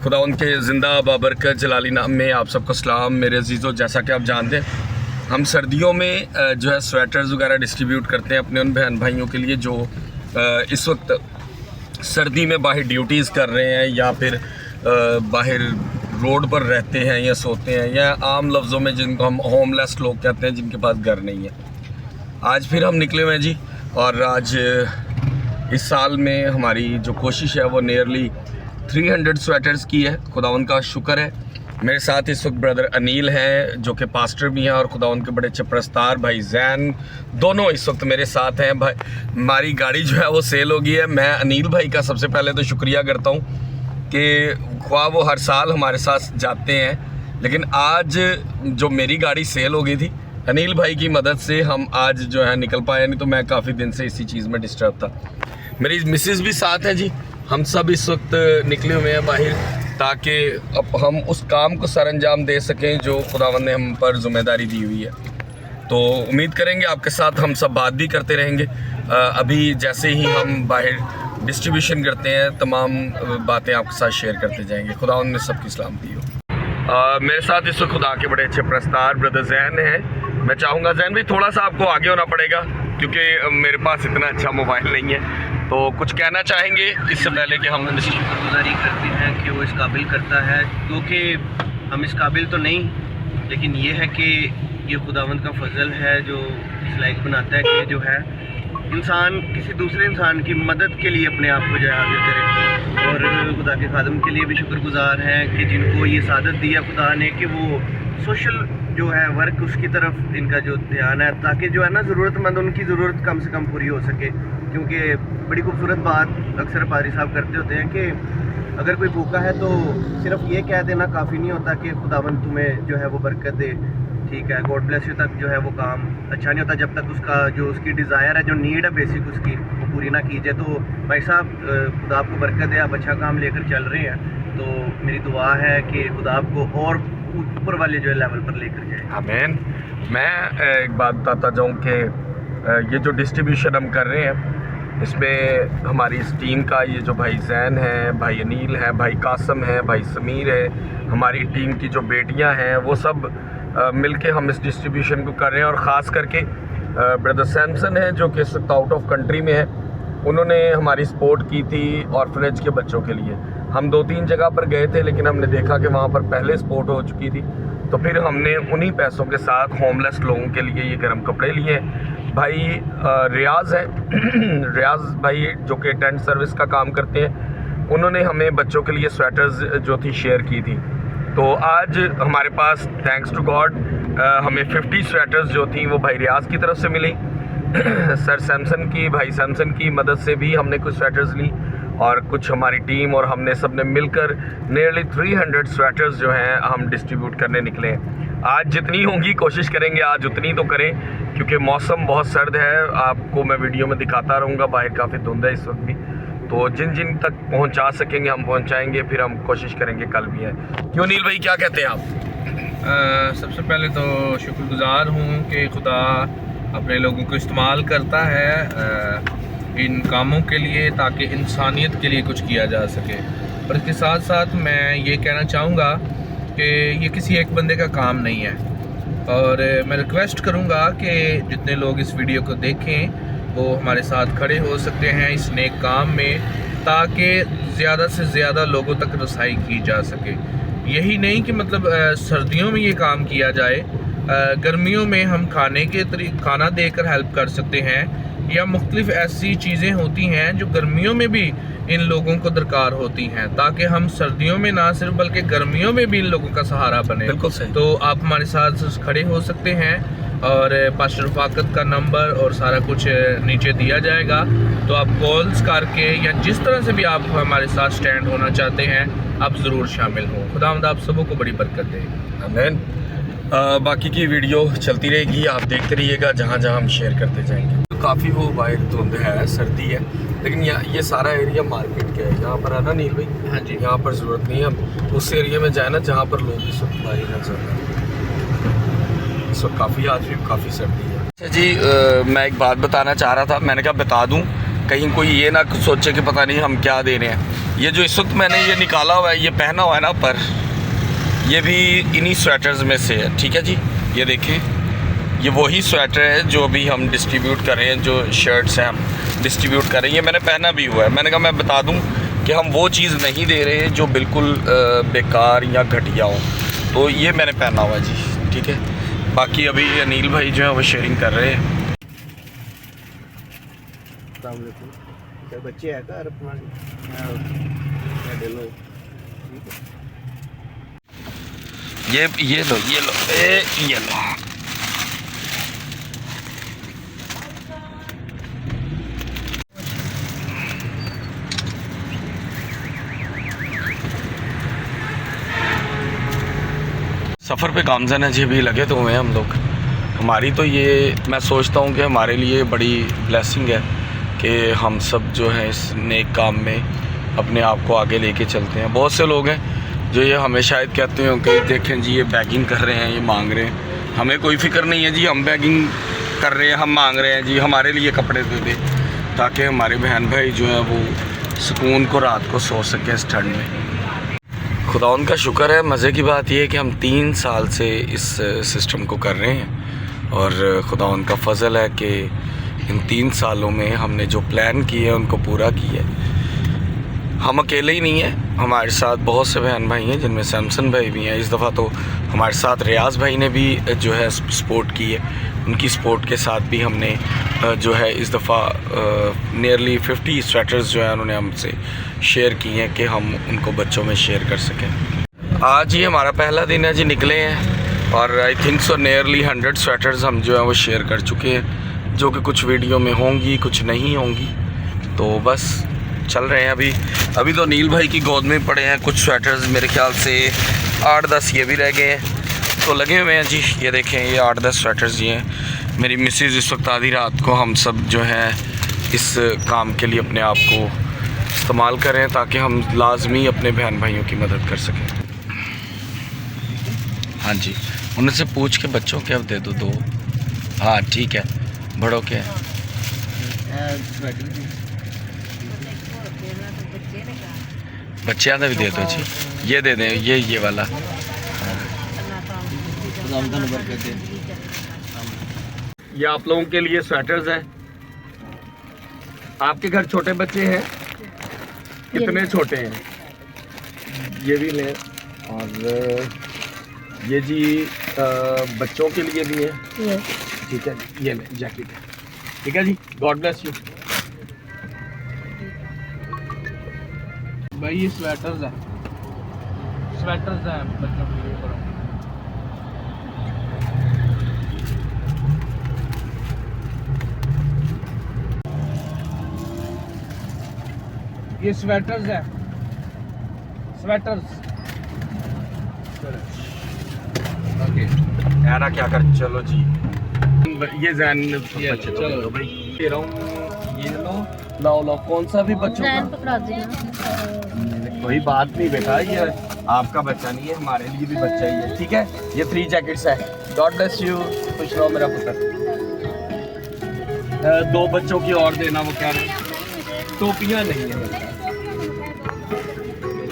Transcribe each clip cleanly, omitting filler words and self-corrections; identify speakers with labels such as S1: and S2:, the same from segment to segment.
S1: खुदा उनके ज़िंदा बाबरकत जलाली नाम में आप सबको सलाम मेरे अजीज़ों। जैसा कि आप जानते हैं हम सर्दियों में जो है स्वेटर्स वगैरह डिस्ट्रीब्यूट करते हैं अपने उन बहन भाइयों के लिए जो इस वक्त सर्दी में बाहर ड्यूटीज़ कर रहे हैं या फिर बाहर रोड पर रहते हैं या सोते हैं, या आम लफ्ज़ों में जिनको हम होमलेस लोग कहते हैं, जिनके पास घर नहीं है। आज फिर हम निकले हुए हैं जी, और आज इस साल में हमारी जो कोशिश है वो नियरली 300 स्वेटर्स की है। खुदावन का शुक्र है। मेरे साथ इस वक्त ब्रदर अनील हैं जो कि पास्टर भी हैं, और खुदावन के बड़े अच्छे प्रस्तार भाई जैन दोनों इस वक्त मेरे साथ हैं। भाई हमारी गाड़ी जो है वो सेल हो गई है। मैं अनील भाई का सबसे पहले तो शुक्रिया करता हूँ कि ख्वाह वो हर साल हमारे साथ जाते हैं, लेकिन आज जो मेरी गाड़ी सेल हो गई थी अनील भाई की मदद से हम आज जो है निकल पाए, नहीं तो मैं काफ़ी दिन से इसी चीज़ में डिस्टर्ब था। मेरी मिसेस भी साथ है जी। हम सब इस वक्त निकले हुए हैं बाहर ताकि अब हम उस काम को सर अंजाम दे सकें जो खुदावंद ने हम पर ज़िम्मेदारी दी हुई है। तो उम्मीद करेंगे आपके साथ हम सब बात भी करते रहेंगे। अभी जैसे ही हम बाहर डिस्ट्रीब्यूशन करते हैं तमाम बातें आपके साथ शेयर करते जाएंगे। खुदावंद ने सबकी सलामती हो। मेरे साथ इस वक्त खुदा के बड़े अच्छे प्रस्तार ब्रदर जैन हैं। मैं चाहूँगा जैन भाई थोड़ा सा आपको आगे होना पड़ेगा क्योंकि मेरे पास इतना अच्छा मोबाइल नहीं है। तो कुछ कहना चाहेंगे इससे पहले कि हम
S2: शुक्रगुजारी करते हैं कि वो इस काबिल करता है, क्योंकि हम इस काबिल तो नहीं, लेकिन ये है कि ये खुदावंद का फजल है जो इस लायक बनाता है कि जो है इंसान किसी दूसरे इंसान की मदद के लिए अपने आप को जो है हाजिर करे। और खुदा के खादम के लिए भी शुक्रगुजार हैं कि जिनको ये सादत दिया खुदा ने कि वो सोशल जो है वर्क उसकी तरफ इनका जो ध्यान है, ताकि जो है ना ज़रूरतमंद उनकी ज़रूरत कम से कम पूरी हो सके। क्योंकि बड़ी खूबसूरत बात अक्सर पादरी साहब करते होते हैं कि अगर कोई भूखा है तो सिर्फ ये कह देना काफ़ी नहीं होता कि खुदावंद तुम्हें जो है वो बरकत दे, ठीक है, गॉड ब्लेस यू तक जो है वो काम अच्छा नहीं होता जब तक उसका जो उसकी डिज़ायर है, जो नीड है बेसिक उसकी, वो पूरी ना कीजिए। तो भाई साहब खुदा आपको बरकत दे, आप अच्छा काम लेकर चल रहे हैं। तो मेरी दुआ है कि खुदा आपको और ऊपर वाले जो है लेवल पर लेकर जाए।
S1: आमीन। मैं एक बात बताता जाऊँ कि ये जो डिस्ट्रीब्यूशन हम कर रहे हैं इसमें हमारी इस टीम का ये जो भाई जैन है, भाई अनील है, भाई कासम है, भाई समीर है, हमारी टीम की जो बेटियां हैं वो सब मिलके हम इस डिस्ट्रीब्यूशन को कर रहे हैं। और ख़ास करके ब्रदर सैमसन है जो कि इस वक्त आउट ऑफ कंट्री में है, उन्होंने हमारी सपोर्ट की थी ऑर्फनेज के बच्चों के लिए। हम 2-3 जगह पर गए थे लेकिन हमने देखा कि वहाँ पर पहले सपोर्ट हो चुकी थी, तो फिर हमने उन्हीं पैसों के साथ होमलेस लोगों के लिए ये गर्म कपड़े लिए। भाई रियाज है रियाज भाई जो कि टेंट सर्विस का काम करते हैं, उन्होंने हमें बच्चों के लिए स्वेटर्स जो थी शेयर की थी। तो आज हमारे पास थैंक्स टू गॉड हमें 50 स्वेटर्स जो थी वो भाई रियाज की तरफ से मिली। सर सैमसन की, भाई सैमसन की मदद से भी हमने कुछ स्वेटर्स ली, और कुछ हमारी टीम और हमने सब ने मिलकर नियरली 300 स्वेटर्स जो हैं हम डिस्ट्रीब्यूट करने निकले हैं। आज जितनी होंगी कोशिश करेंगे आज उतनी तो करें, क्योंकि मौसम बहुत सर्द है। आपको मैं वीडियो में दिखाता रहूँगा, बाहर काफ़ी धुंध है इस वक्त भी। तो जिन जिन तक पहुँचा सकेंगे हम पहुँचाएँगे, फिर हम कोशिश करेंगे कल भी है। क्यों नील भाई, क्या कहते हैं आप?
S3: सबसे पहले तो शुक्रगुजार हूँ कि खुदा अपने लोगों को इस्तेमाल करता है इन कामों के लिए ताकि इंसानियत के लिए कुछ किया जा सके। पर इसके साथ साथ मैं ये कहना चाहूँगा कि ये किसी एक बंदे का काम नहीं है, और मैं रिक्वेस्ट करूँगा कि जितने लोग इस वीडियो को देखें वो हमारे साथ खड़े हो सकते हैं इस नेक काम में, ताकि ज़्यादा से ज़्यादा लोगों तक रसाई की जा सके। यही नहीं कि मतलब सर्दियों में ये काम किया जाए, गर्मियों में हम खाना देकर हेल्प कर सकते हैं, या मुख्तलिफ ऐसी चीज़ें होती हैं जो गर्मियों में भी इन लोगों को दरकार होती हैं, ताकि हम सर्दियों में ना सिर्फ बल्कि गर्मियों में भी इन लोगों का सहारा बने।
S1: बिल्कुल सही।
S3: तो आप हमारे साथ खड़े हो सकते हैं, और पास्टर रफाकत का नंबर और सारा कुछ नीचे दिया जाएगा। तो आप कॉल्स करके या जिस तरह से भी आप हमारे साथ स्टैंड होना चाहते हैं आप ज़रूर शामिल हों। खुदावंद आप सबों को बड़ी बरकत दे।
S1: आमीन। बाकी की वीडियो चलती रहेगी, आप देखते रहिएगा जहाँ जहाँ हम शेयर करते जाएंगे। तो काफ़ी वो बाहर धुंध है, सर्दी है, लेकिन ये सारा एरिया मार्केट का है। यहाँ पर है ना नील भाई?
S3: हाँ जी।
S1: यहाँ पर ज़रूरत नहीं है, हम उस एरिया में जाए ना जहाँ पर लोग इस वक्त बाहर ना चल रहे हैं। इस वक्त काफ़ी आज भी काफ़ी सर्दी है। अच्छा जी, मैं एक बात बताना चाह रहा था, मैंने कहा बता दूँ, कहीं कोई ये ना सोचे कि पता नहीं हम क्या दे रहे हैं। ये जो इस वक्त मैंने ये निकाला हुआ है, ये पहना हुआ है ना पर, ये भी इन्हीं स्वेटर्स में से है। ठीक है जी, ये देखें, ये वही स्वेटर है जो अभी हम डिस्ट्रीब्यूट कर रहे हैं, जो शर्ट्स हैं हम डिस्ट्रीब्यूट कर रहे हैं। ये मैंने पहना भी हुआ है। मैंने कहा मैं बता दूं कि हम वो चीज़ नहीं दे रहे हैं जो बिल्कुल बेकार या घटिया हो, तो ये मैंने पहना हुआ है जी। ठीक है, बाकी अभी अनिल भाई जो है वो शेयरिंग कर रहे हैं।
S2: बच्चे है घर
S1: ये लो ये लो। सफ़र पे गामज़न है जी, अभी लगे तो हुए हैं हम लोग। हमारी तो ये, मैं सोचता हूँ कि हमारे लिए बड़ी ब्लेसिंग है कि हम सब जो है इस नेक काम में अपने आप को आगे लेके चलते हैं। बहुत से लोग हैं जो ये हमें शायद कहते हैं कि देखें जी ये बैगिंग कर रहे हैं, ये मांग रहे हैं। हमें कोई फ़िक्र नहीं है जी, हम बैगिंग कर रहे हैं, हम मांग रहे हैं जी, हमारे लिए कपड़े दे दे ताकि हमारे बहन भाई जो हैं वो सुकून को रात को सो सकें इस ठंड में। खुदा उनका शुक्र है। मज़े की बात यह है कि हम 3 साल से इस सिस्टम को कर रहे हैं और खुदा उनका फ़ज़ल है कि इन 3 सालों में हमने जो प्लान किए हैं उनको पूरा किया है। हम अकेले ही नहीं हैं, हमारे साथ बहुत से बहन भाई हैं जिनमें सैमसन भाई भी हैं। इस दफ़ा तो हमारे साथ रियाज़ भाई ने भी जो है सपोर्ट की है। उनकी सपोर्ट के साथ भी हमने जो है इस दफ़ा नियरली 50 स्वेटर्स जो है उन्होंने हमसे शेयर किए हैं कि हम उनको बच्चों में शेयर कर सकें। आज ही हमारा पहला दिन है जी, निकले हैं और I think so nearly 100 sweaters हम जो है वो शेयर कर चुके हैं, जो कि कुछ वीडियो में होंगी, कुछ नहीं होंगी। तो बस चल रहे हैं अभी तो नील भाई की गोद में पड़े हैं कुछ स्वेटर्स, मेरे ख्याल से 8-10 ये भी रह गए हैं, तो लगे हुए हैं जी। ये देखें, ये 8-10 स्वेटर्स ये हैं। मेरी मिसेज़ इस वक्त आधी रात को हम सब जो है इस काम के लिए अपने आप को इस्तेमाल करें ताकि हम लाजमी अपने बहन भाइयों की मदद कर सकें। हाँ जी, उनसे पूछ के बच्चों के अब दे दो 2। हाँ ठीक है, बड़ों के बच्चों का भी दे दो जी। ये दे दें, ये वाला। ये आप लोगों के लिए स्वेटर्स हैं। आपके घर छोटे बच्चे हैं? कितने छोटे हैं? ये भी लें। और ये जी बच्चों के लिए भी है। ठीक है, ये लें जैकेट। ठीक है जी, गॉड ब्लेस यू।
S3: भाई ये स्वेटर्स हैं बच्चों के लिए। ये स्वेटर्स हैं, स्वेटर्स। ओके,
S1: ऐरा क्या कर, चलो जी। ये जैन बच्चे
S3: चलो
S1: भाई दे रहा हूँ, ये लो लो कौन सा भी बच्चों का, कोई बात नहीं बेटा, ये आपका बच्चा नहीं है, हमारे लिए भी बच्चा ही है। ठीक है, ये 3 जैकेट्स है। गॉड ब्लेस यू, खुश रहो मेरा पुत्र। 2 बच्चों की और देना, वो क्या रहे, टोपियाँ नहीं है,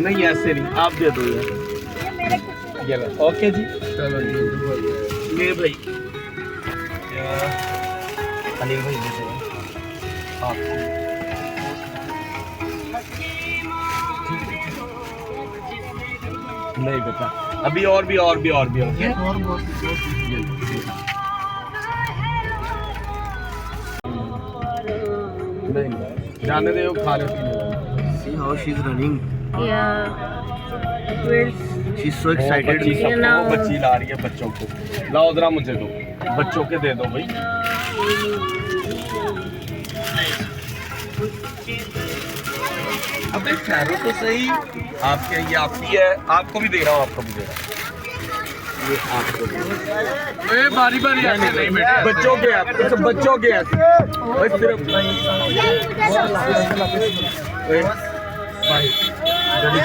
S1: नहीं ऐसे नहीं, आप दे दो ये लो। ओके जी,
S3: चलो
S1: ये भाई अनिल भाई दे दो आप। नहीं बेटा, अभी और भी नहीं जाने दे, खा ले पीने।
S2: See how she's running.
S4: Yeah.
S2: She's so excited.
S1: वो बच्ची ला रही है बच्चों को। लाओ जरा मुझे दो, बच्चों के दे दो भाई। अबे ठहरो तो सही, आपके ये आपकी है, आपको भी दे रहा हूँ, आपको भी दे रहा हूँ। ये आपको
S3: ए बारी बारी ऐसे नहीं बेटा,
S1: बच्चों के ऐसे, बच्चों के ऐसे भाई, सिर्फ भाई
S3: चलो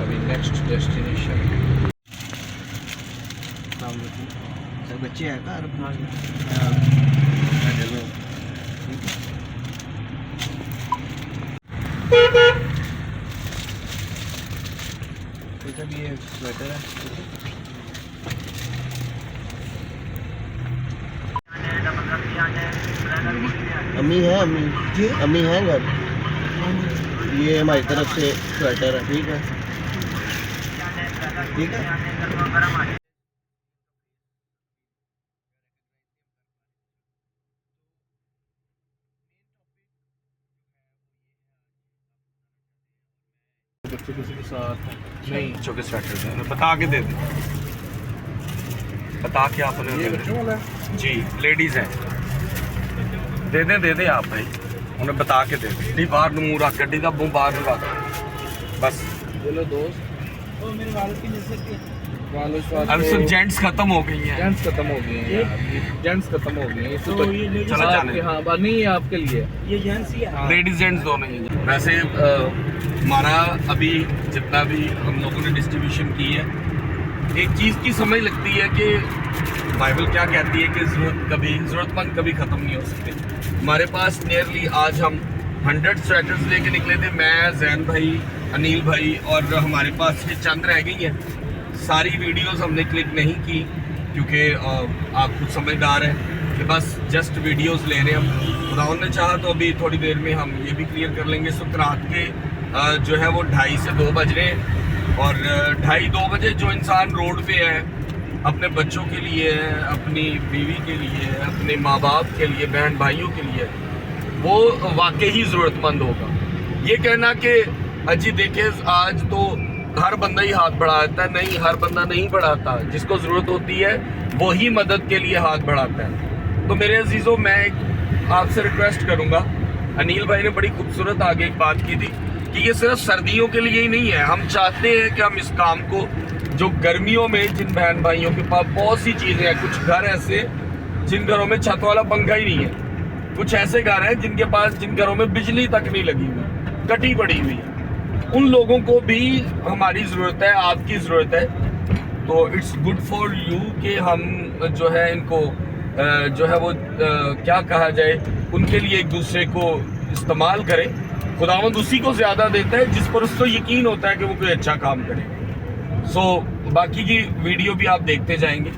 S3: अभी नेक्स्ट डेस्टिनेशन।
S2: बच्चे है घर
S3: ये स्वेटर है।
S4: अम्मी है, अम्मी है घर। ये हमारी तरफ से स्वेटर है, ठीक है, ठीक है।
S3: बच्चे किसी के साथ नहीं,
S1: बच्चों के स्वेटर हैं, बता के दे दें, बता के आप
S3: ये बच्चों वाला है।
S1: जी लेडीज़ हैं, दे दें आप भाई, उन्हें बता के दे दें। नहीं बाहर मुँह रख गड्डी का मुँह बाहर रख, बस
S3: बोलो दोस्त, वो मेरे वालों की
S1: अब सब जेंट्स खत्म हो गई हैं।
S3: जेंट्स खत्म हो गए हैं यार, जेंट्स खत्म हो गए हैं।
S1: तो ये चला जाने,
S3: हाँ बात नहीं है आपके लिए,
S2: ये जेंट्स ही है।
S1: लेडीज जेंट्स दोनों ही हैं। वैसे हमारा अभी जितना भी हम लोगों ने डिस्ट्रीब्यूशन की है, एक चीज़ की समझ लगती है कि बाइबल क्या कहती है कि ज़रूरतमंद कभी ख़त्म नहीं हो सकते। हमारे पास नियरली आज हम 100 स्वेटर्स लेके निकले थे, मैं, जैन भाई, अनिल भाई, और हमारे पास ये चंद रह गई हैं। सारी वीडियोस हमने क्लिक नहीं की क्योंकि आप कुछ समझदार हैं कि बस जस्ट वीडियोस ले रहे हैं हम। खुदावंद ने चाहा तो अभी थोड़ी देर में हम ये भी क्लियर कर लेंगे। इस वक्त रात के जो है वो 2:30 से 2 बज रहे हैं, और 2:30-2 बजे जो इंसान रोड पे है, अपने बच्चों के लिए, अपनी बीवी के लिए, अपने माँ बाप के लिए, बहन भाइयों के लिए, वो वाकई ही ज़रूरतमंद होगा। ये कहना कि अजी देखे आज तो हर बंदा ही हाथ बढ़ाता है, नहीं, हर बंदा नहीं बढ़ाता। जिसको ज़रूरत होती है वही मदद के लिए हाथ बढ़ाता है। तो मेरे अजीज़ों, मैं आपसे रिक्वेस्ट करूँगा, अनिल भाई ने बड़ी खूबसूरत आगे एक बात की थी कि ये सिर्फ सर्दियों के लिए ही नहीं है। हम चाहते हैं कि हम इस काम को, जो गर्मियों में जिन बहन भाइयों के पास बहुत सी चीज़ें हैं, कुछ घर ऐसे जिन घरों में छत वाला पंखा ही नहीं है, कुछ ऐसे घर हैं जिन घरों में बिजली तक नहीं लगी हुई, कटी पड़ी हुई है, उन लोगों को भी हमारी ज़रूरत है, आपकी ज़रूरत है। तो इट्स गुड फॉर यू कि हम जो है इनको जो है वो क्या कहा जाए, उनके लिए एक दूसरे को इस्तेमाल करें। खुदावंद उसी को ज़्यादा देता है जिस पर उसको यकीन होता है कि वो कोई अच्छा काम करे। सो बाकी की वीडियो भी आप देखते जाएंगे।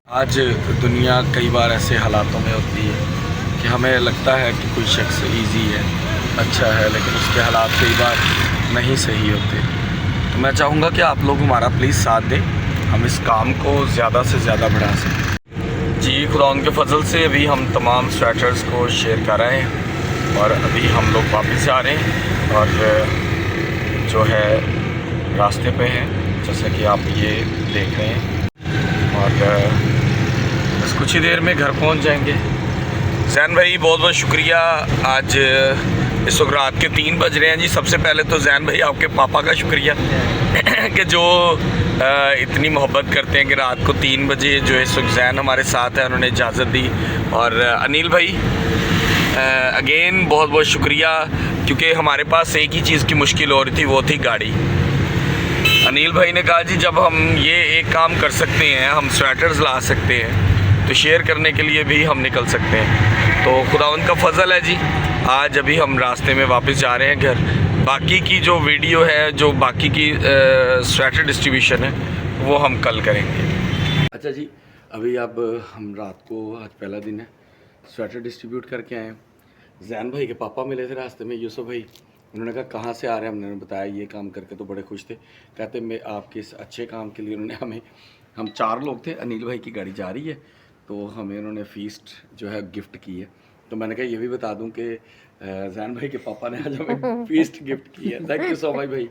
S1: आज दुनिया कई बार ऐसे हालातों में होती है कि हमें लगता है कि कोई शख्स इजी है, अच्छा है, लेकिन उसके हालात कई बार नहीं सही होते। तो मैं चाहूँगा कि आप लोग हमारा प्लीज़ साथ दें, हम इस काम को ज़्यादा से ज़्यादा बढ़ा सकें। जी, खुदा उनके फजल से अभी हम तमाम स्वेटर्स को शेयर कर रहे हैं और अभी हम लोग वापस जा रहे हैं और जो है रास्ते पे हैं, जैसा कि आप ये देख रहे हैं, और बस कुछ ही देर में घर पहुंच जाएंगे। जैन भाई बहुत बहुत शुक्रिया। आज इस वक्त रात के 3 बज रहे हैं जी। सबसे पहले तो जैन भाई आपके पापा का शुक्रिया कि जो इतनी मोहब्बत करते हैं कि रात को 3 बजे जो इस वक्त जैन हमारे साथ है, उन्होंने इजाज़त दी। और अनिल भाई अगेन बहुत बहुत शुक्रिया, क्योंकि हमारे पास एक ही चीज़ की मुश्किल हो रही थी, वो थी गाड़ी। अनिल भाई ने कहा जी जब हम ये एक काम कर सकते हैं, हम स्वेटर्स ला सकते हैं, तो शेयर करने के लिए भी हम निकल सकते हैं। तो खुदावंद का फजल है जी, आज अभी हम रास्ते में वापस जा रहे हैं घर। बाकी की जो वीडियो है, जो बाकी की स्वेटर डिस्ट्रीब्यूशन है, वो हम कल करेंगे। अच्छा जी, अभी अब हम रात को, आज पहला दिन है, स्वेटर डिस्ट्रीब्यूट करके आए हैं। जैन भाई के पापा मिले थे रास्ते में, यूसुफ भाई। उन्होंने कहा कहाँ से आ रहे हैं, हमने बताया ये काम करके, तो बड़े खुश थे। कहते मैं आपके इस अच्छे काम के लिए उन्होंने हम 4 लोग थे, अनिल भाई की गाड़ी जा रही है, तो हमें उन्होंने फ़ीस्ट जो है गिफ्ट की है। तो मैंने कहा ये भी बता दूं कि जैन भाई के पापा ने आज हमें फ़ीस्ट गिफ्ट की है। थैंक यू सो मच भाई।